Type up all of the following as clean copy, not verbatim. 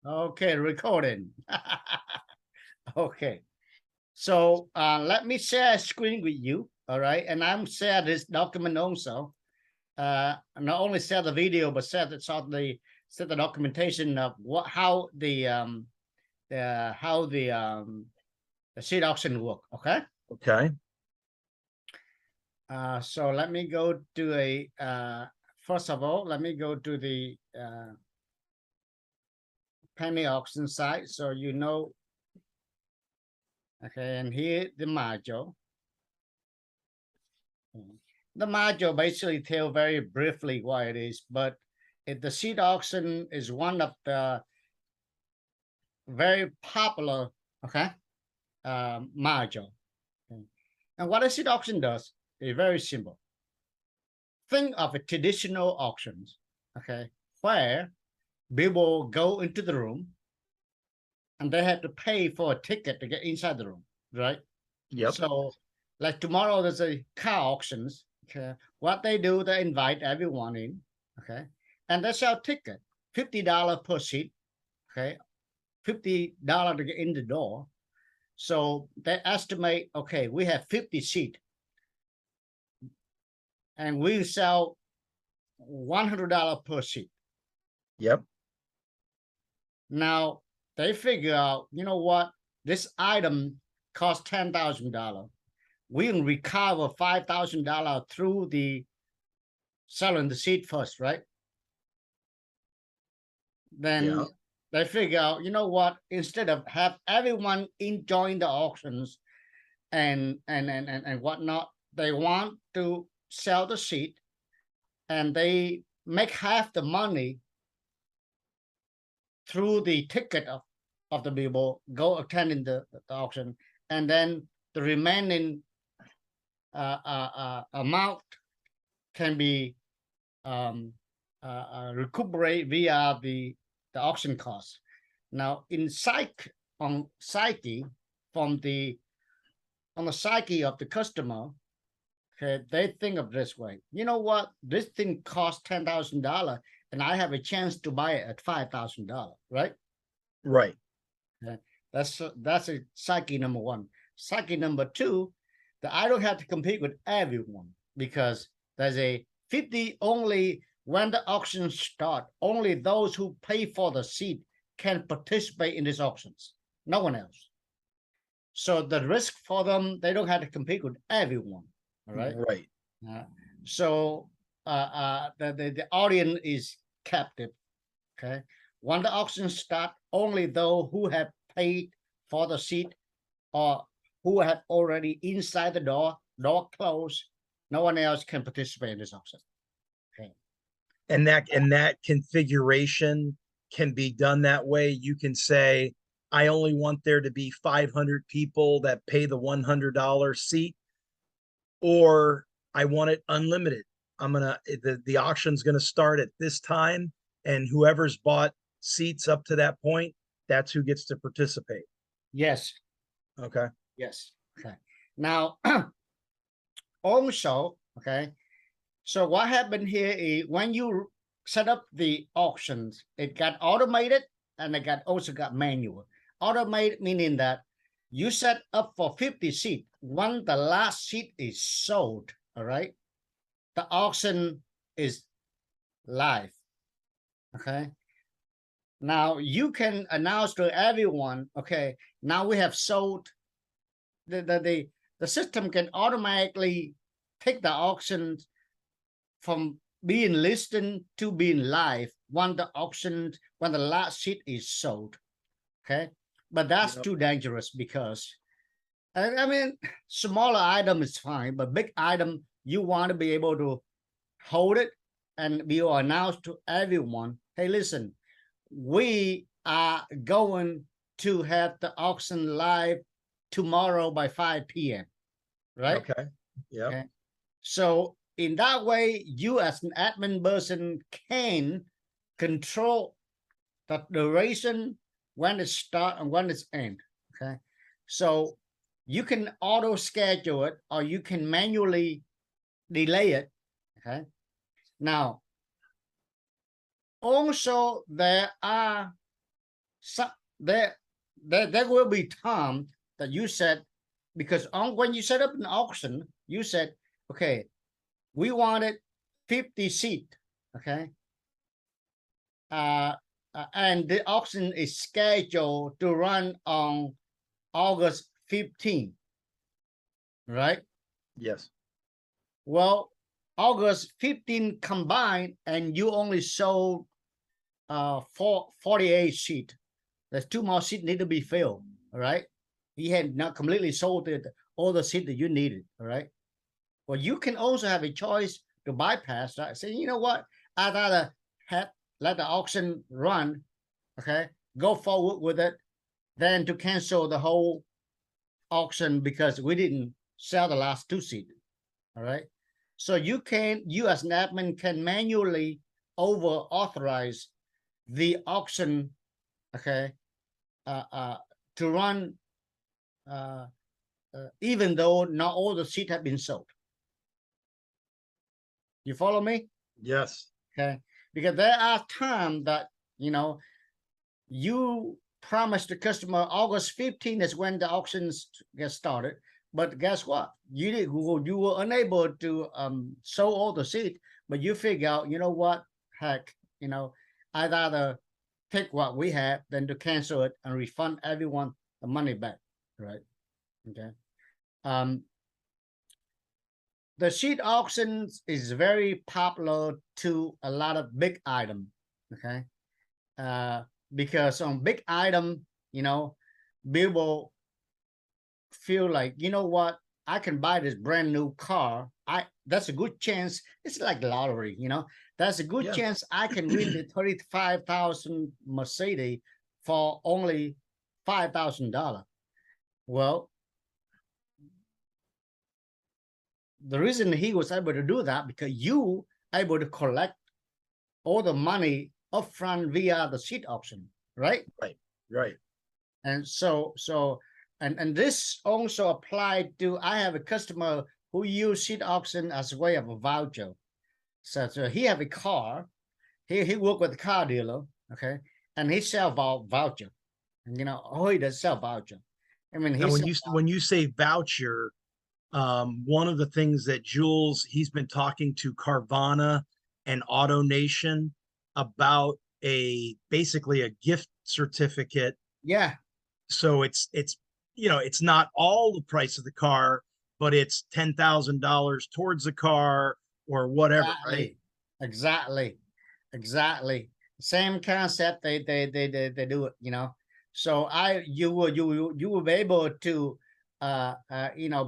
Okay, recording. Okay. So let me share a screen with you. All right. And I'm share this document also. Not only share the video, but share the documentation of what how the seed auction work. Okay. Okay. So let me go to a first of all, let me go to the penny auction site so you know. Okay, and here the module. The module basically tell very briefly what it is, but the seed auction is one of the very popular, okay, module. Okay. And what a seed auction does is very simple. Think of a traditional auctions, okay, where people go into the room and they have to pay for a ticket to get inside the room, right? Yep. So, like tomorrow, there's a car auctions. Okay, what they do, they invite everyone in. Okay, and they sell ticket, $50 per seat. Okay, $50 to get in the door. So they estimate, okay, we have 50 seat, and we sell $100 per seat. Yep. Now they figure out, you know what, this item costs $10,000. We can recover $5,000 through the selling the seed first, right? Then Yeah. they figure out, you know what, instead of have everyone enjoying the auctions and whatnot, they want to sell the seed and they make half the money through the ticket of the people go attending the auction, and then the remaining amount can be recuperate via the auction cost. Now, in psyche, from the on the psyche of the customer, okay, they think of this way. You know what? This thing costs $10,000, and I have a chance to buy it at $5,000, right? Right. Okay. That's a psyche number one. Psyche number two, that I don't have to compete with everyone because there's a 50 only when the auctions start. Only those who pay for the seat can participate in these auctions. No one else. So the risk for them, they don't have to compete with everyone. All right. Right. Uh, so the audience is captive. Okay. When the auctions start, only those who have paid for the seat or who have already inside the door closed, no one else can participate in this auction. Okay. And that configuration can be done that way. You can say, I only want there to be 500 people that pay the $100 seat, or I want it unlimited. The auction's gonna start at this time, and whoever's bought seats up to that point, that's who gets to participate. Yes. Okay. Yes. Okay. Now, also, okay. So what happened here is when you set up the auctions, it got automated and it also got manual. Automated meaning that you set up for 50 seats. When the last seat is sold, all right, the auction is live. Okay. Now you can announce to everyone, okay, now we have sold. The system can automatically take the auction from being listed to being live when the last seat is sold. Okay. But that's Yep. too dangerous because I mean, smaller item is fine, but big item, you want to be able to hold it and be announced to everyone, hey, listen, we are going to have the auction live tomorrow by 5 p.m. Right? Okay. Yep. Okay. So in that way, you as an admin person can control the duration when it start and when it's end. Okay. So you can auto schedule it or you can manually delay it. Okay. Now, Also, there are some there will be time that you said, because on when you set up an auction, you said, okay, we wanted 50 seat, okay, uh, and the auction is scheduled to run on August 15, right? Yes. Well, August 15 combined, and you only sold 48 seat. There's 2 more seats need to be filled. All right. He had not completely sold it, all the seat that you needed. All right. Well, you can also have a choice to bypass that. Say, you know what? I'd rather have let the auction run, okay, go forward with it, than to cancel the whole auction because we didn't sell the last 2 seats. All right. So you as an admin can manually over authorize the auction, okay, uh, uh, to run, uh, even though not all the seats have been sold. You follow me? Yes. Okay. Because there are times that, you know, you promise the customer August 15 is when the auctions get started. But guess what? You were unable to sell all the seat, but you figure out, you know what? Heck, I'd rather take what we have than to cancel it and refund everyone the money back. Right. Okay. Um, the sheet auctions is very popular to a lot of big item. Okay. Uh, because on big item, people feel like, you know what, I can buy this brand new car. That's a good chance. It's like lottery, That's a good Yeah. chance I can win the 35,000 Mercedes for only $5,000. Well, the reason he was able to do that because you able to collect all the money upfront via the seat auction, right? Right. Right. And and this also applied to, I have a customer who use seat auction as a way of a voucher. So he have a car, he work with a car dealer, okay, and he sell voucher, and he does sell voucher. I mean, Now, he sell, when you say voucher, one of the things that Jules, he's been talking to Carvana and AutoNation about basically a gift certificate. yeah, So it's not all the price of the car, but it's $10,000 towards the car or whatever, right? exactly, exactly. Same concept. They do it. So you will be able to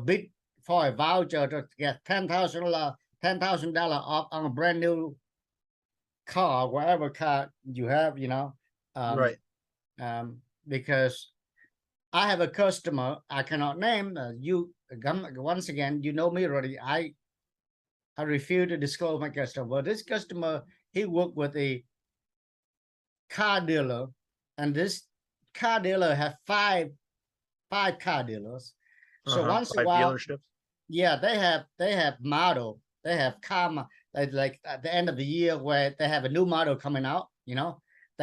bid for a voucher to get $10,000 off on a brand new car, whatever car you have. Um, Right. because I have a customer I cannot name. Once again, you know me already. I refuse to disclose my customer. But this customer, he worked with a car dealer, and this car dealer have five car dealers. So Uh-huh. once in a 5 while, dealerships. yeah, they have model, they have car, like at the end of the year where they have a new model coming out. They're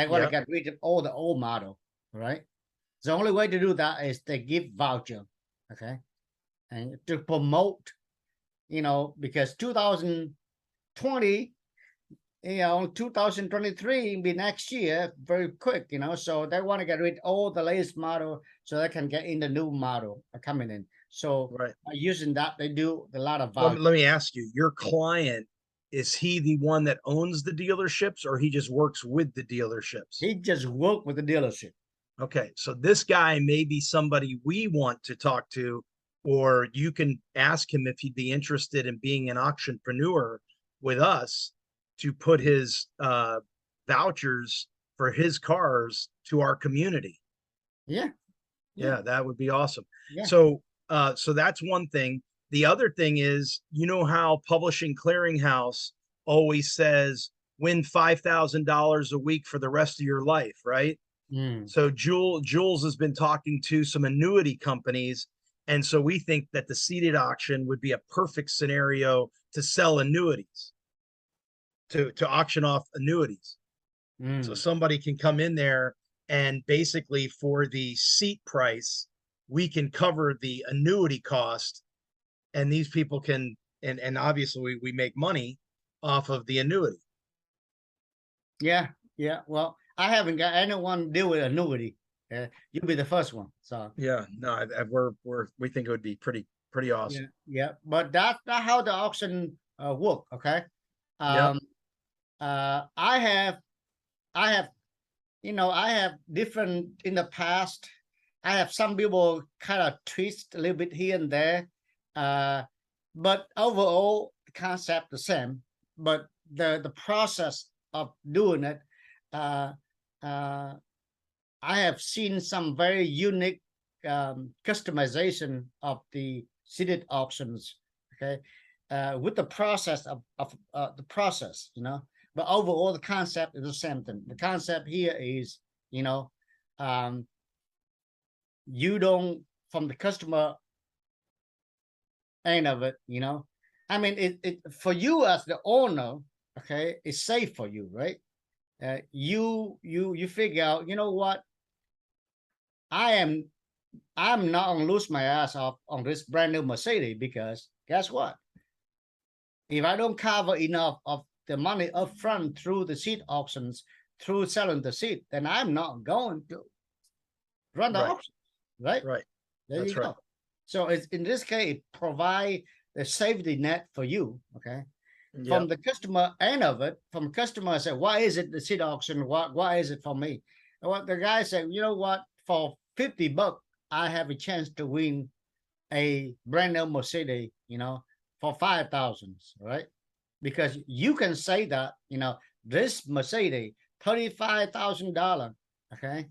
gonna Yeah. get rid of all the old model, right? The only way to do that is they give voucher, okay, and to promote, because 2020, 2023 be next year very quick, so they want to get rid of all the latest model so they can get in the new model coming in. So Right. by using that, they do a lot of Let me, voucher. let me ask you, your client, is he the one that owns the dealerships or he just works with the dealerships? He just worked with the dealership. Okay, so this guy may be somebody we want to talk to, or you can ask him if he'd be interested in being an auctionpreneur with us to put his vouchers for his cars to our community. Yeah, yeah, Yeah, that would be awesome. yeah, So that's one thing. The other thing is, you know how Publishing Clearinghouse always says win $5,000 a week for the rest of your life, right? mm, So Jules has been talking to some annuity companies, and so we think that the seated auction would be a perfect scenario to sell annuities, to auction off annuities. So Mm. somebody can come in there and basically for the seat price, we can cover the annuity cost, and these people can, and obviously we make money off of the annuity. Yeah, yeah. Well, I haven't got anyone deal with annuity. You'll be the first one. So Yeah, no, we think it would be pretty yeah, awesome. yeah. But that's how the auction work. Okay. Yep. Um. I have, I have, I have different in the past. I have some people kind of twist a little bit here and there. Uh, but overall, the concept the same. But the process of doing it, uh, uh, I have seen some very unique customization of the seated options. Okay, with the process of the process, But overall, the concept is the same thing. The concept here is, you know, um, you don't from the customer end of it. I mean, it for you as the owner. Okay, it's safe for you, right? You figure out. You know what? I am I'm not gonna lose my ass off on this brand new Mercedes because guess what? If I don't cover enough of the money upfront through the seat auctions, through selling the seat, then I'm not going to run the Right. auction. Right? Right. There you That's right. go. So it's in this case, provide a safety net for you. Okay. From Yep. the customer end of it, from customer say, why is it the seat auction? Why is it for me? And what the guy said, you know what? For $50, I have a chance to win a brand new Mercedes, for 5,000, right? Because you can say that, this Mercedes, $35,000, okay,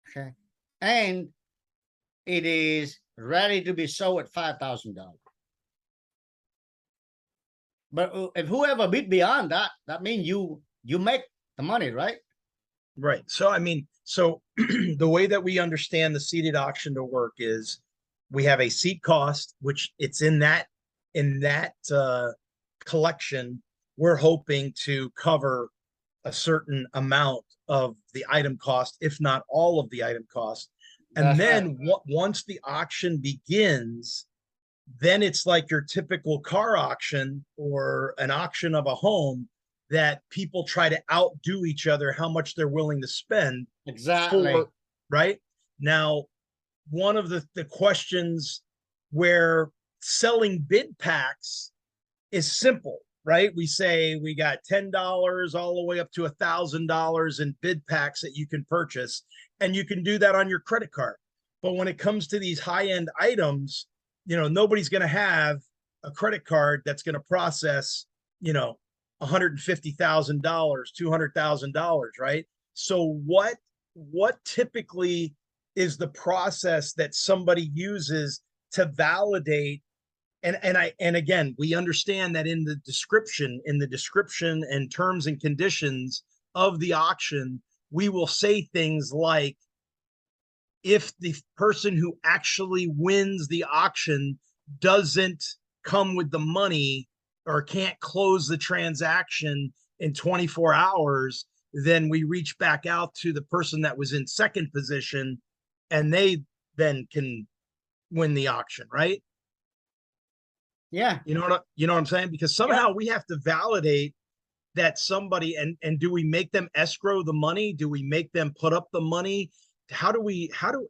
okay, and it is ready to be sold at $5,000. But if whoever bid beyond that, that means you make the money, right? Right. So I mean, so the way that we understand the seated auction to work is we have a seat cost, which it's in that collection. We're hoping to cover a certain amount of the item cost, if not all of the item cost. And That's right. then once the auction begins, then it's like your typical car auction or an auction of a home that people try to outdo each other how much they're willing to spend Exactly. for, right? Now, one of the questions where selling bid packs is simple, right? We say we got $10 all the way up to $1,000 in bid packs that you can purchase, and you can do that on your credit card. But when it comes to these high-end items, nobody's going to have a credit card that's going to process, $150,000, $200,000, right? So what typically is the process that somebody uses to validate? And again, we understand that in the description and terms and conditions of the auction, we will say things like, if the person who actually wins the auction doesn't come with the money or can't close the transaction in 24 hours, then we reach back out to the person that was in second position and they then can win the auction, right? Yeah. You know what I'm saying? Because Yeah. somehow we have to validate that somebody, and do we make them escrow the money? Do we make them put up the money?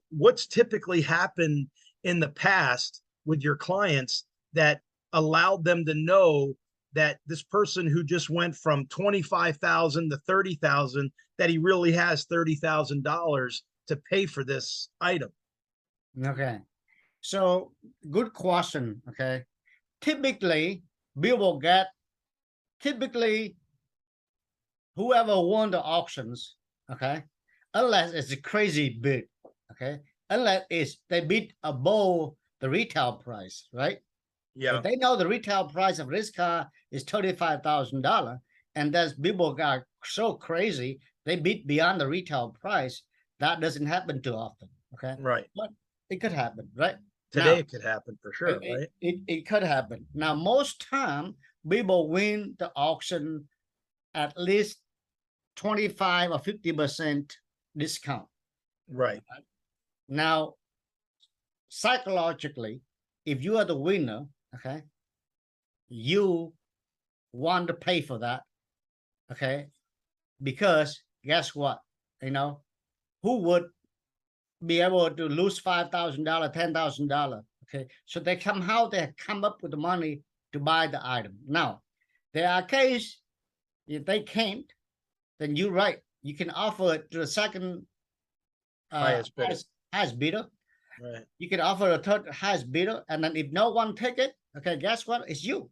What's typically happened in the past with your clients that allowed them to know that this person who just went from 25,000 to 30,000, that he really has $30,000 to pay for this item? Okay. So good question. Okay. Typically, people get typically whoever won the auctions, okay, unless it's a crazy bid, okay, unless it's they bid above the retail price, right? If Yeah. they know the retail price of this car is $35,000, and there's people got so crazy they bid beyond the retail price, that doesn't happen too often, okay? Right. But it could happen, right? Today Now, it could happen for it, sure, it, right? it could happen. Now, most time people win the auction at least 25 or 50% discount. Right. Now, psychologically, if you are the winner, okay, you want to pay for that, okay, because guess what? You know, who would be able to lose $5,000, $10,000? Okay, so they somehow they come up with the money to buy the item. Now, there are cases if they can't, then you're right. You can offer it to the second Highest bidder. highest bidder. Right. You can offer a third highest bidder, and then if no one take it, okay, guess what? It's you.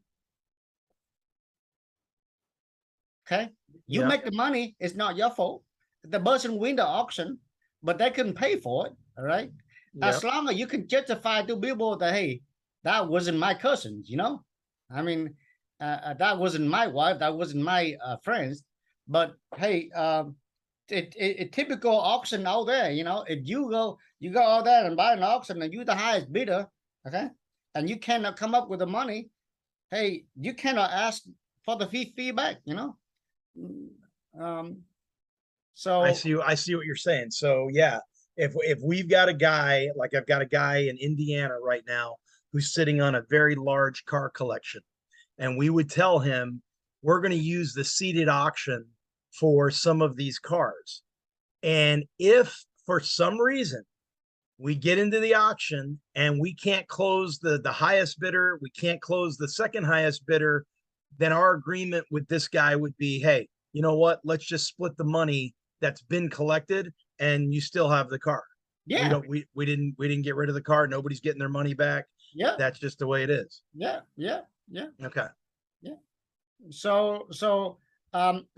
Okay, you Yeah. make the money. It's not your fault. The person win the auction, but they couldn't pay for it. All right. Yeah. As long as you can justify to people that hey, that wasn't my cousin. You know, I mean, that wasn't my wife. That wasn't my friends. But hey, it typical auction out there. You know, if you go out there and buy an auction and you're the highest bidder, okay, and you cannot come up with the money, hey, you cannot ask for the fee back. You know. So I see what you're saying. So yeah, if we've got a guy, like I've got a guy in Indiana right now who's sitting on a very large car collection, and we would tell him we're going to use the seated auction for some of these cars. And if for some reason we get into the auction and we can't close the highest bidder, we can't close the second highest bidder, then our agreement with this guy would be, hey, you know what? Let's just split the money that's been collected, and you still have the car. yeah, We didn't get rid of the car. Nobody's getting their money back. yeah, That's just the way it is. yeah. Okay. So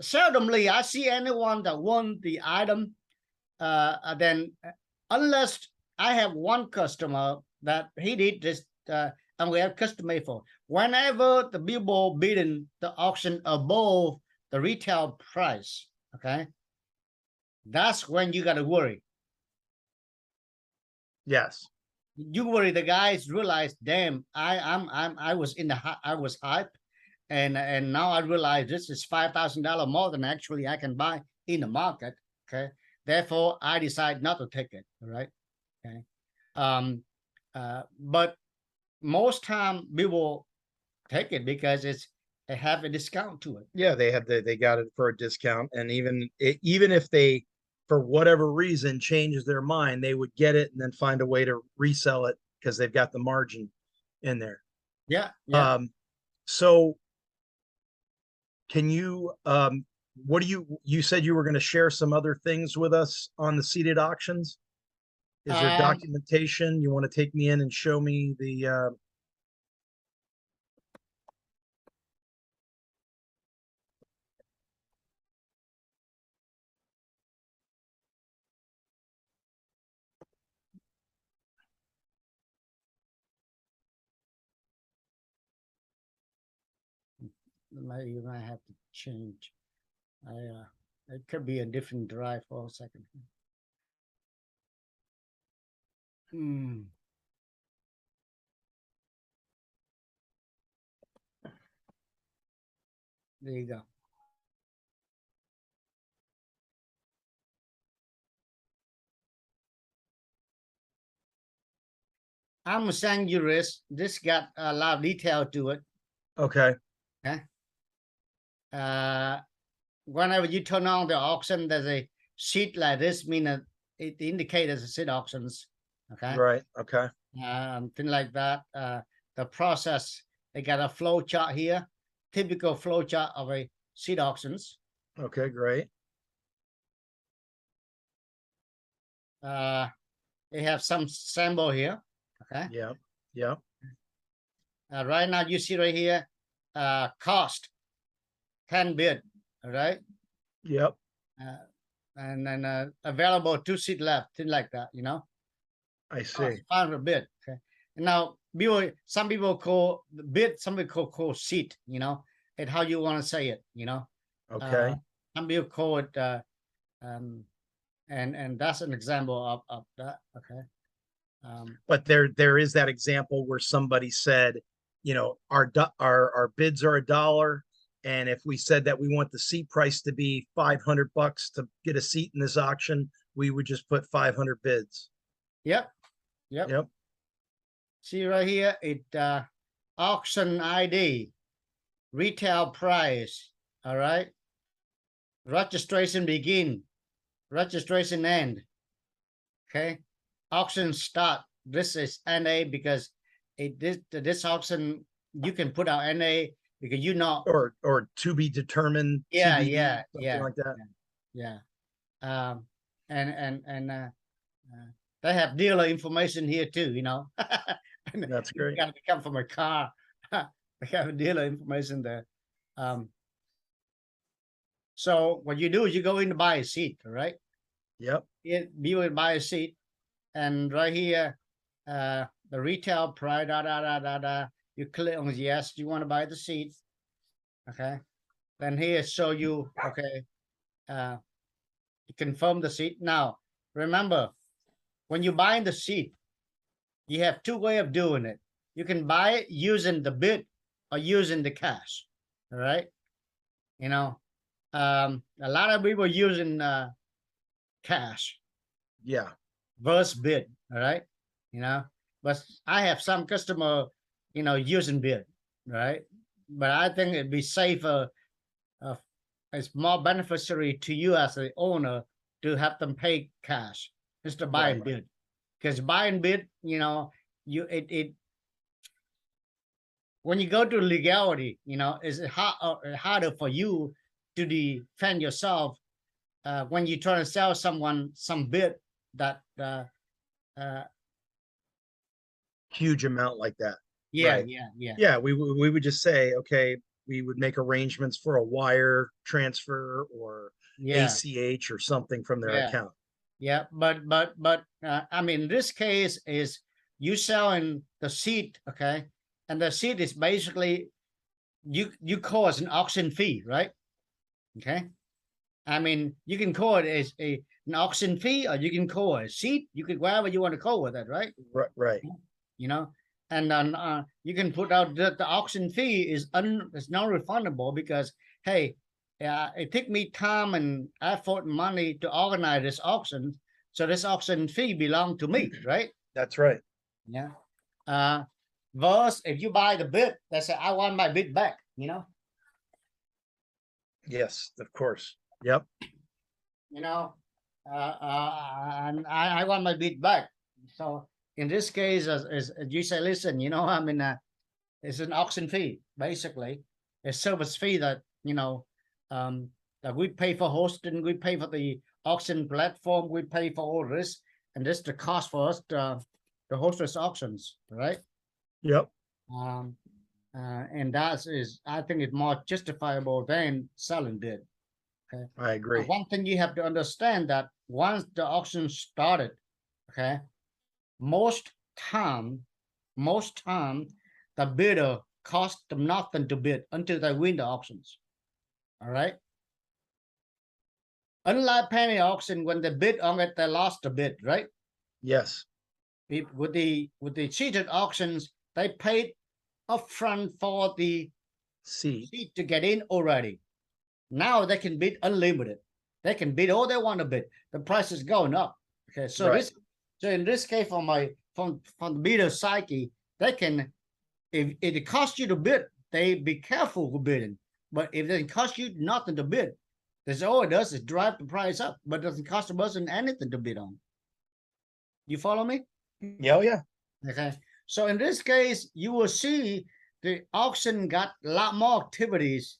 seldomly I see anyone that won the item. Then unless I have one customer that he did this, and we have custom made for. Whenever the people bidding the auction above the retail price, okay, that's when you gotta worry. Yes. You worry the guys realize, damn, I was in the I was hype, and now I realize this is $5,000 more than actually I can buy in the market. Okay, therefore I decide not to take it. All right. Okay. But most time people take it because it have a discount to it. Yeah, they got it for a discount, and even if they for whatever reason changes their mind, they would get it and then find a way to resell it because they've got the margin in there. Yeah. So can you what do you said you were going to share some other things with us on the seated auctions? Is there documentation? You want to take me in and show me the you might have to change. It could be a different drive for a second. There you go. I'm a San Juris. This got a lot of detail to it. Okay. Okay. Whenever you turn on the auction, there's a sheet like this, meaning it indicates as a seat auctions. Okay. Right. Okay. Thing like that. The process, they got a flow chart here, typical flow chart of a seat auctions. Okay, great. They have some sample here. Okay. Yeah. Yeah. Right now you see right here, cost 10 bid. All right. Yep. And then available 2 seat left, thing like that, you know. I see. 500 bid. Okay. Now some people call the bid, some people call seat, you know, and how you want to say it, you know. Okay. Some people call it and that's an example of that. Okay. But there is that example where somebody said, you know, our bids are $1, And if we said that we want the seat price to be $500 to get a seat in this auction, we would just put 500 bids. Yep. Yep. See right here, auction ID, retail price. All right. Registration begin, registration end. Okay. Auction start. This is NA because this auction you can put out NA because you know. Or to be determined. Yeah, TBD, yeah, something yeah, like that. yeah. They have dealer information here too, you know. That's great. Got to come from a car. They have dealer information there. So what you do is you go in to buy a seat, all right? Yep. You will buy a seat, and right here, the retail price, you click on yes, you want to buy the seat. Okay. Then here show you, okay, you confirm the seat. Now, remember, when you buy the seat, you have two ways of doing it. You can buy it using the bid or using the cash. All right. You know, a lot of people using cash. Yeah. Versus bid. All right. You know, but I have some customer, you know, using bid. Right. But I think it'd be safer. It's more beneficiary to you as the owner to have them pay cash instead of buy and bid. Because buy and bid, you know, when you go to legality, you know, it's harder for you to defend yourself when you try to sell someone some bid that huge amount like that. Yeah, right. yeah. Yeah, we would just say, okay, we would make arrangements for a wire transfer or ACH or something from their account. Yeah, but I mean, this case is you selling the seat, okay, and the seat is basically you call it an auction fee, right? Okay, I mean, you can call it as an auction fee, or you can call it a seat. You could whatever you want to call with it, right? Right. You know, and then you can put out that the auction fee is non-refundable because hey, it took me time and effort and money to organize this auction, so this auction fee belonged to me, right? That's right. Yeah. Versus if you buy the bid, they say I want my bid back, you know. Yes, of course. Yep. You know, and I want my bid back. So in this case, as you say, listen, you know, I mean, it's an auction fee, basically, a service fee that, you know, that we pay for hosting, we pay for the auction platform, we pay for all this, and this is the cost for us to host this auctions, right? Yep. And that is, I think, it's more justifiable than selling bid. Okay, I agree. one thing you have to understand that once the auction started, okay, most time, the bidder cost them nothing to bid until they win the auctions. All right. Unlike penny auction, when they bid on it, they lost the bid, right? Yes. With the cheated auctions, they paid upfront for the seat to get in already. Now they can bid unlimited. They can bid all they want to bid. The price is going up. Okay, so right. So in this case, from the bidder psyche, they can, if it costs you to bid, they be careful with bidding. But if it costs you nothing to bid, that's all it does is drive the price up, but it doesn't cost the person anything to bid on. You follow me? Yeah, yeah. Okay. So in this case, you will see the auction got a lot more activities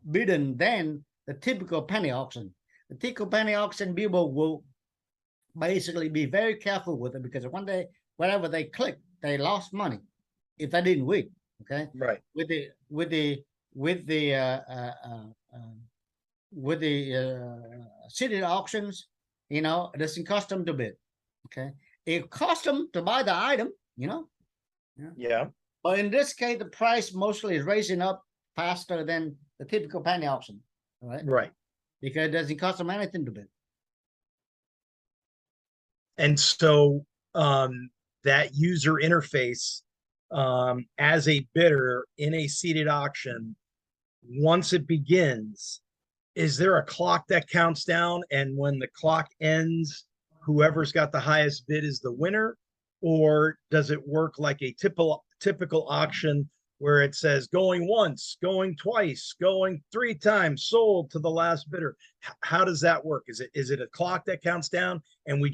bidding than the typical penny auction. The typical penny auction, people will basically be very careful with it because whenever they click, they lost money if they didn't win. Okay, right. With the city auctions, you know, it doesn't cost them to bid. Okay, it costs them to buy the item, you know. Yeah. But in this case, the price mostly is raising up faster than the typical penny auction. Right. Right. Because it doesn't cost them anything to bid. And so that user interface as a bidder in a seated auction once it begins, is there a clock that counts down? And when the clock ends, whoever's got the highest bid is the winner? Or does it work like a typical auction where it says going once, going twice, going 3 times, sold to the last bidder? How does that work? Is it a clock that counts down and we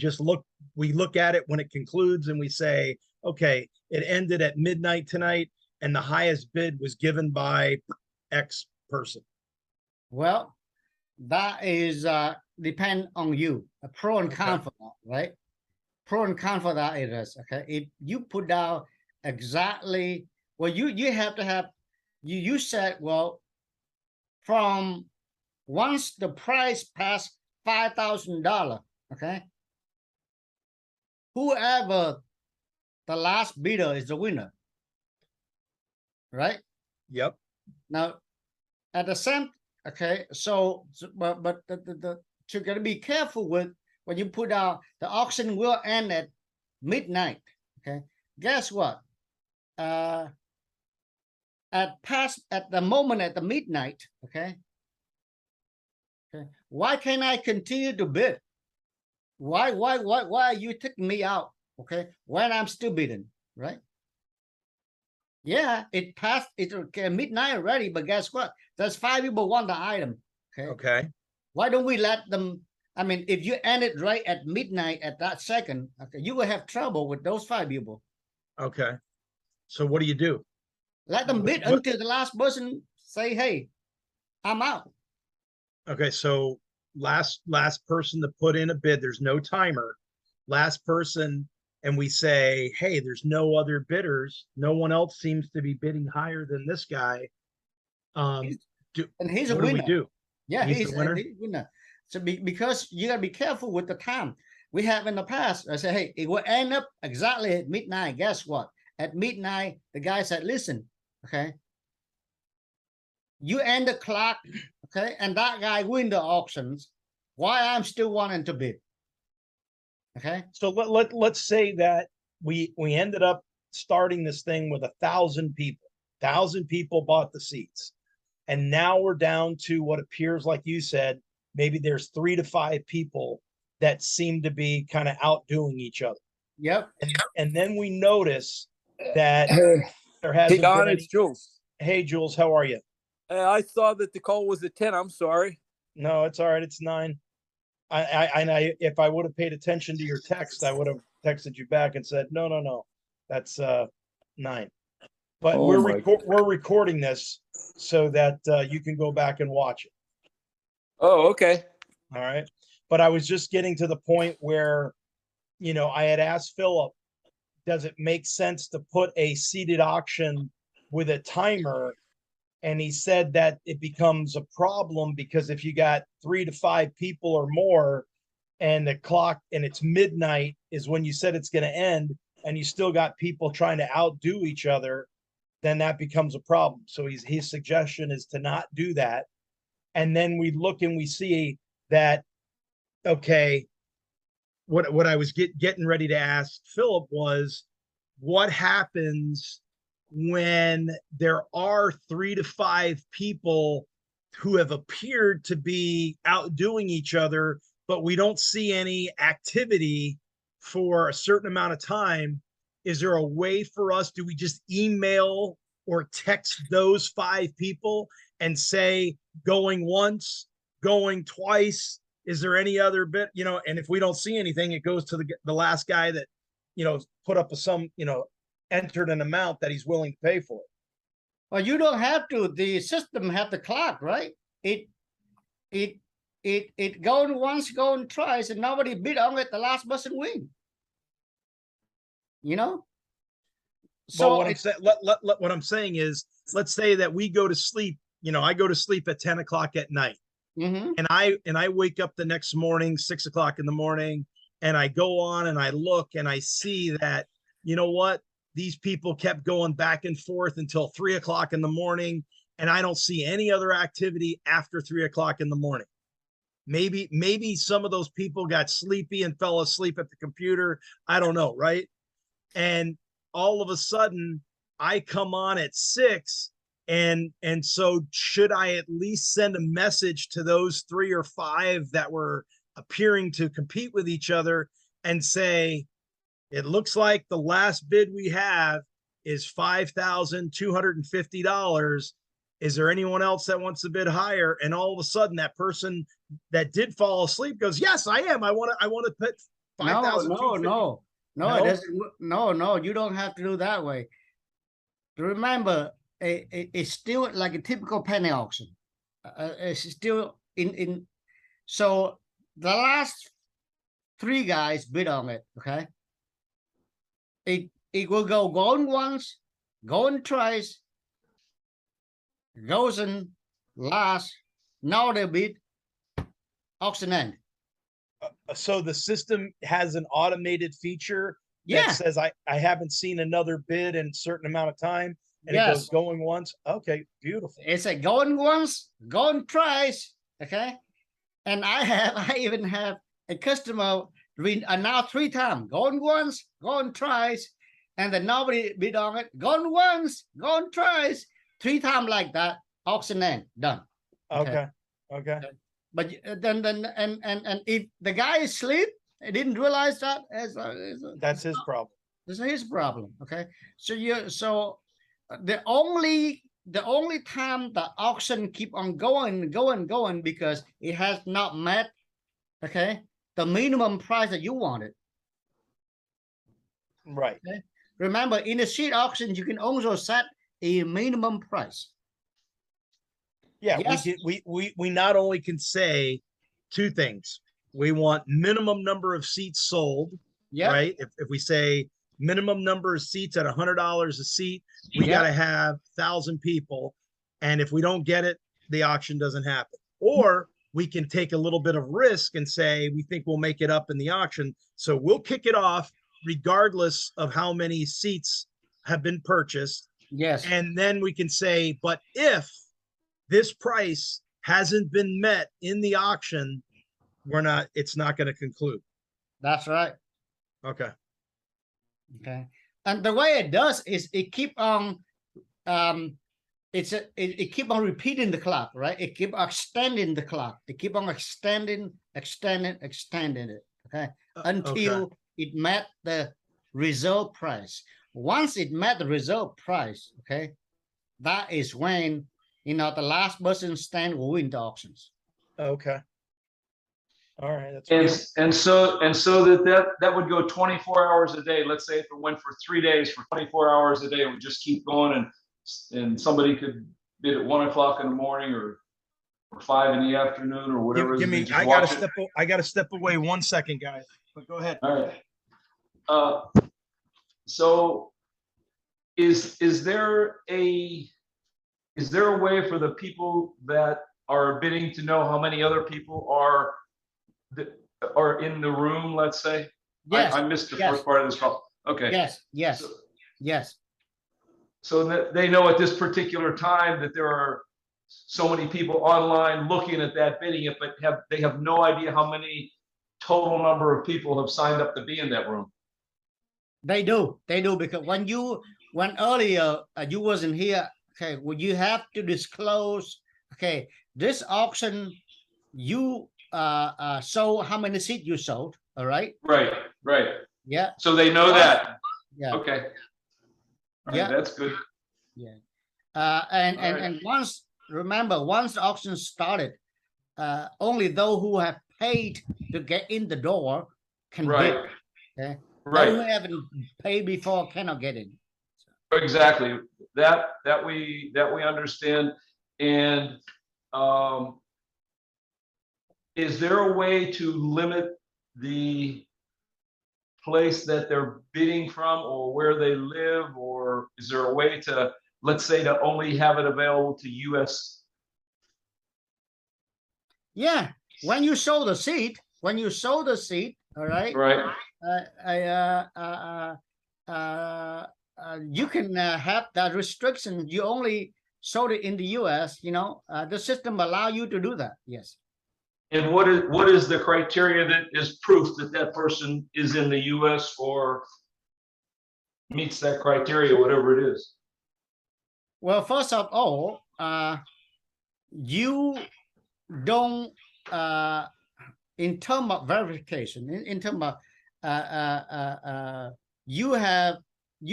look at it when it concludes and we say, okay, it ended at midnight tonight and the highest bid was given by X person? Well, that is depend on you. A pro and con Okay. for that, right? Pro and con for that it is okay. If you put down exactly, well, you have to have you said, well, from once the price passed $5,000, okay, whoever the last bidder is the winner, right? Yep. Now, at the same, okay, but you gotta be careful with when you put out the auction will end at midnight. Okay, guess what? At the moment at the midnight. Okay. Okay. Why can't I continue to bid? Why are you taking me out? Okay, when I'm still bidding, right? Yeah, it passed. It's okay, midnight already, but guess what? There's 5 people want the item. Okay. Okay. Why don't we let them? I mean, if you end it right at midnight at that second, okay, you will have trouble with those 5 people. Okay. So what do you do? Let them bid until the last person say, "Hey, I'm out." Okay, so last person to put in a bid, there's no timer. Last person, and we say, hey, there's no other bidders. No one else seems to be bidding higher than this guy. He's- Do And he's a what do we winner. do? Yeah, He's the winner. he's a winner. So because you gotta be careful with the time. We have in the past, I say, hey, it will end up exactly at midnight. Guess what? At midnight, the guy said, listen, okay, you end the clock, okay, and that guy win the auctions. Why I'm still wanting to bid? Okay. So let's say that we ended up starting this thing with 1,000 people. 1,000 people bought the seats. And now we're down to what appears, like you said, maybe there's 3 to 5 people that seem to be kind of outdoing each other. Yep. And then we notice that there Hey, hasn't been Don, any. it's Jules. Hey, Jules, how are you? I saw that the call was at 10. I'm sorry. No, it's all right. It's 9. If I would have paid attention to your text, I would have texted you back and said, no, that's 9. But Oh we're recording this so that you can go back and watch it. Oh, okay. All right. But I was just getting to the point where, I had asked Philip, does it make sense to put a seated auction with a timer? And he said that it becomes a problem because if you got 3 to 5 people or more and the clock and it's midnight is when you said it's going to end and you still got people trying to outdo each other, then that becomes a problem. So his suggestion is to not do that. And then we look and we see that, okay, what I was getting ready to ask Philip was, what happens when there are 3 to 5 people who have appeared to be outdoing each other, but we don't see any activity for a certain amount of time? Is there a way for us? Do we just email or text those 5 people and say going once, going twice? Is there any other bit, and if we don't see anything, it goes to the last guy that, put up entered an amount that he's willing to pay for it. Well, you don't have to. The system have the clock, right? It going once, going twice, and nobody bid on it. The last person win. So what I'm saying is, let's say that we go to sleep. I go to sleep at 10 o'clock at night, and I wake up the next morning, 6 o'clock in the morning, and I go on and I look and I see that, you know what? These people kept going back and forth until 3 o'clock in the morning, and I don't see any other activity after 3 o'clock in the morning. Maybe some of those people got sleepy and fell asleep at the computer. I don't know, right? And all of a sudden, I come on at 6 And so should I at least send a message to those 3 or 5 that were appearing to compete with each other and say, it looks like the last bid we have is $5,250. Is there anyone else that wants to bid higher? And all of a sudden that person that did fall asleep goes, yes, I am. I want to put No, 5,250. no, No? it doesn't. No, you don't have to do that way. Remember, it's still like a typical penny auction. It's still in. So the last 3 guys bid on it. Okay. It will go going once, going twice, goes in last. Now they bid. Auction end. So the system has an automated feature Yeah. that says I haven't seen another bid in a certain amount of time, and it Yes. goes going once. Okay, beautiful. It's a going once, going twice. Okay. And I even have a customer now 3 times, going once, going twice, and then nobody bid on it, going once, going twice, 3 times like that, auction end, done. Okay. Okay. But then and if the guy is asleep, I didn't realize that That's his problem. this is his problem. Okay. So the only time the auction keep on going because it has not met, okay, the minimum price that you wanted. Right. Remember, in the seed auction, you can also set a minimum price. Yeah, Yes. we not only can say 2 things. We want minimum number of seats sold, Yeah. right? If we say minimum number of seats at $100 a seat, we Yeah. got to have 1,000 people. And if we don't get it, the auction doesn't happen. Or we can take a little bit of risk and say, we think we'll make it up in the auction. So we'll kick it off regardless of how many seats have been purchased. Yes. And then we can say, but if this price hasn't been met in the auction, it's not going to conclude. That's right. Okay. Okay. And the way it does is it keep on it keep on repeating the clock, right? It keep extending the clock. It keep on extending it. Okay. Until it met the reserve price. Once it met the reserve price, okay, that is when, the last person stand will win the auctions. Okay. All right. That's And so that would go 24 hours a day. Let's say if it went for 3 days, for 24 hours a day, it would just keep going, and somebody could bid at 1 o'clock in the morning or 5 in the afternoon or whatever. Give me. I gotta step away 1 second, guys. But go ahead. All right. So is there a way for the people that are bidding to know how many other people are in the room, let's say? Yes. I missed the Yes. first part of this call. Okay. Yes. So that they know at this particular time that there are so many people online looking at that bidding, but they have no idea how many total number of people have signed up to be in that room. They do because when earlier you wasn't here, okay, well, you have to disclose, okay, this auction you sold how many seats you sold, all right? Right. Yeah. So they know that. Yeah. Okay. All right, Yeah. that's good. Yeah. And Alright. once the auction started, only those who have paid to get in the door can bid. Right. Okay. Those Right. who haven't paid before cannot get in. Exactly. That we understand. And is there a way to limit the place that they're bidding from or where they live, or is there a way to, let's say, to only have it available to US? Yeah. When you sold the seat, all right. Right. You can have that restriction. You only sold it in the US, the system allow you to do that. Yes. And what is the criteria that is proof that that person is in the US or meets that criteria, whatever it is? Well, first of all, you don't in terms of verification, in terms of you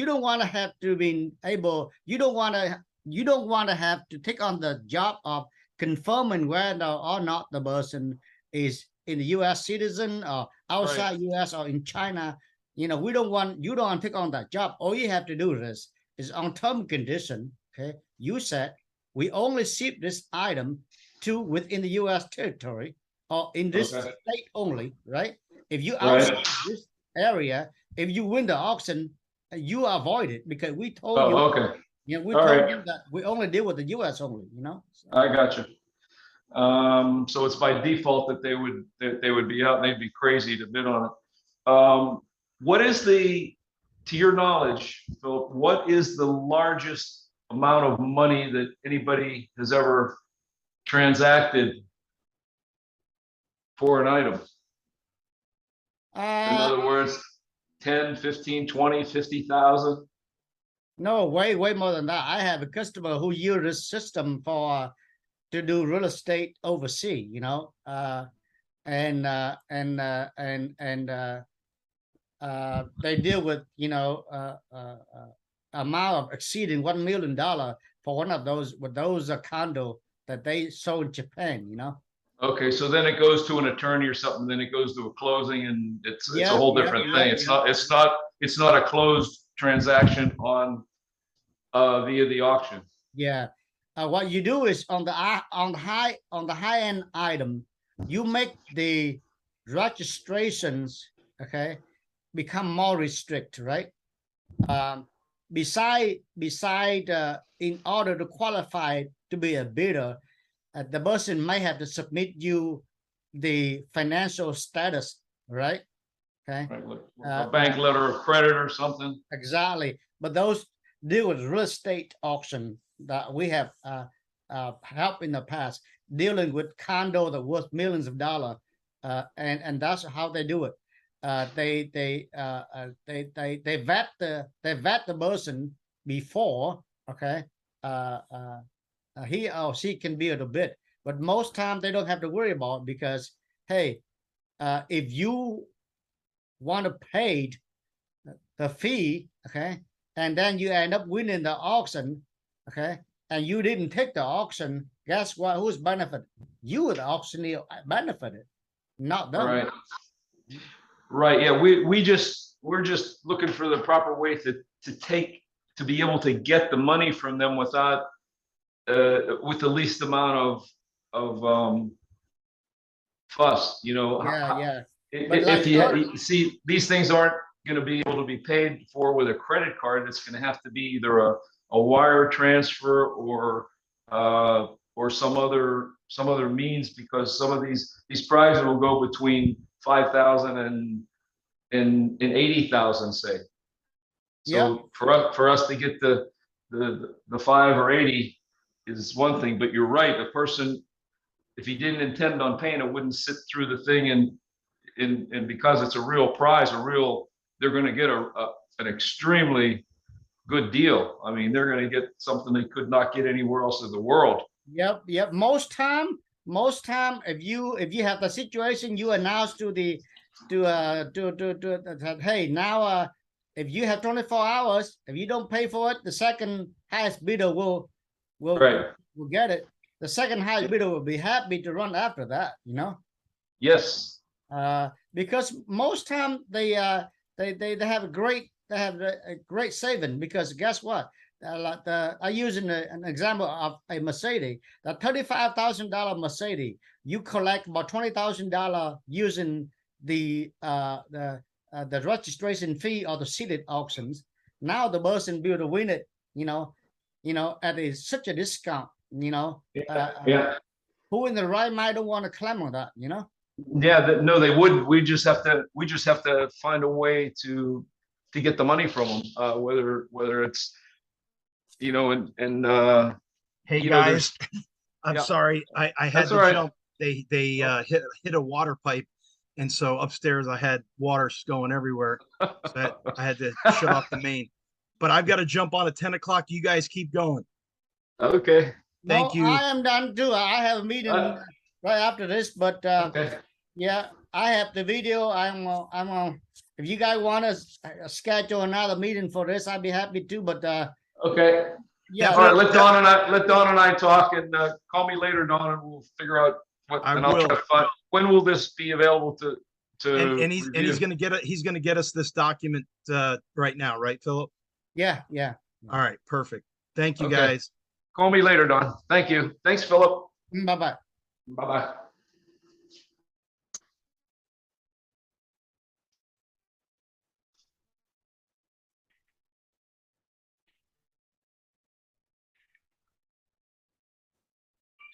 don't want to have to be able, you don't want to have to take on the job of confirming whether or not the person is in the U.S. citizen or outside U.S. or in China. You know, you don't want to take on that job. All you have to do is on term condition. Okay, you said we only ship this item to within the U.S. territory or in this Okay. state only, right? If you Right. outside this area, if you win the auction, you avoid it because we told you, Oh, okay. we All told right. you that we only deal with the U.S. only, you know? So, I got you. So it's by default that they would be out and they'd be crazy to bid on it. What is to your knowledge, Philip, what is the largest amount of money that anybody has ever transacted for an item? In other words, 10, 15, 20, 50,000? no, way more than that. I have a customer who used this system for to do real estate overseas, you know, they deal with, you know, amount of exceeding $1 million for one of those with those condo that they sold in Japan, you know. Okay, so then it goes to an attorney or something, then it goes to a closing and it's a Yeah, whole yeah, different yeah, thing. yeah. It's not a closed transaction on via the auction. Yeah. What you do is on the high end item, you make the registrations, okay, become more restrict, right? Beside in order to qualify to be a bidder, the person may have to submit you the financial status, right? Okay. Right, like a bank letter of credit or something. Exactly. But those deal with real estate auction that we have helped in the past, dealing with condo that worth millions of dollars, and that's how they do it. They vet the person before, okay. He or she can be at a bid, but most time they don't have to worry about it because hey, if you want to pay the fee, okay, and then you end up winning the auction, okay, and you didn't take the auction, guess what? Who's benefited? You, the auctioneer, benefited, not them. Right. Right. Yeah. We're just looking for the proper way to be able to get the money from them without with the least amount of fuss. You know. Yeah. But If like you see, these things aren't going to be able to be paid for with a credit card. It's going to have to be either a wire transfer or some other means, because some of these prizes will go between 5,000 and 80,000, say. So for us to get the 5 or 80 is one thing, but you're right. A person, if he didn't intend on paying it, wouldn't sit through the thing and because it's a real prize, they're going to get an extremely good deal. I mean, they're going to get something they could not get anywhere else in the world. Yep. Most time, if you have the situation, you announce to hey, now if you have 24 hours, if you don't pay for it, the second highest bidder will get it. The second highest bidder will be happy to run after that, you know. Yes. Because most time they have a great saving, because guess what? I use an example of a Mercedes, the $35,000 Mercedes. You collect about $20,000 using the registration fee or the seated auctions. Now the person be able to win it, you know, at such a discount, you know. Who in the right mind don't want to claim on that, you know? Yeah, no, they wouldn't. We just have to find a way to get the money from them, whether it's, you know, and Hey you know, guys, I'm yeah. sorry. I had That's to all right. jump. They hit a water pipe, and so upstairs I had water going everywhere. So I had to shut off the main. But I've got to jump on at 10 o'clock. You guys keep going. Okay, Thank No, you. I am done too. I have a meeting Uh, right after this, but okay. yeah, I have the video. If you guys want to schedule another meeting for this, I'd be happy to. But Okay. yeah, All right, Definitely. let Dawn and I talk, and call me later, Dawn, and we'll figure out what, I and I'll try will. to find, when will this be available to And he's review? he's gonna get us this document right now, right, Philip? yeah, yeah. All right, perfect. Thank you, Okay. guys. Call me later, Dawn. Thank you. Thanks, Philip. Bye bye. Bye-bye.